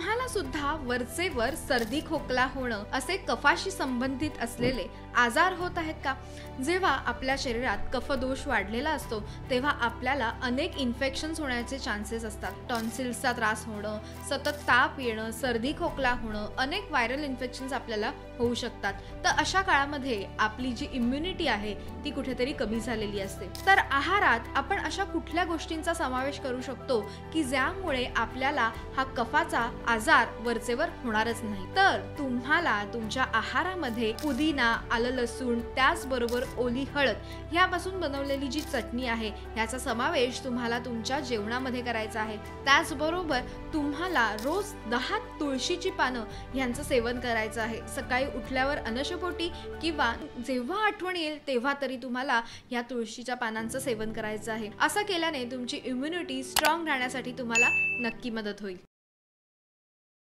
तुम्हाला सुद्धा वरचे वर सर्दी खोकला होणं असे कफाशी संबंधित असलेले आजार होत आहेत का? जेव्हा आपल्या शरीरात कफदोष वाढलेला असतो तेव्हा आपल्याला अनेक इन्फेक्शन्स होण्याचे चान्सेस असतात. टॉन्सिल्सचा त्रास होणं, सतत ताप येणं, सर्दी खोकला होणं, अनेक व्हायरल इन्फेक्शन्स आपल्याला होऊ शकतात. तर अशा काळामध्ये आपली जी इम्युनिटी आहे ती कुठेतरी कमी झालेली असते. तर आहारात आपण अशा कुठल्या गोष्टींचा समावेश करू शकतो की ज्यामुळे आपल्याला हा कफाचा आजार वरचेवर होणारच नाही? तर तुम्हाला तुमच्या आहारामध्ये पुदिना, आलं लसूण, त्याचबरोबर ओली हळद यापासून बनवलेली जी चटणी आहे याचा समावेश तुम्हाला तुमच्या जेवणामध्ये करायचा आहे. त्याचबरोबर तुम्हाला रोज 10 तुळशीची पानं यांचं सेवन करायचं आहे. सकाळी उठल्यावर अनशपोटी किंवा जेव्हा आठवण येईल तेव्हा तरी तुम्हाला या तुळशीच्या पानांचं सेवन करायचं आहे. असं केल्याने तुमची इम्युनिटी स्ट्रॉंग राहण्यासाठी तुम्हाला नक्की मदत होईल.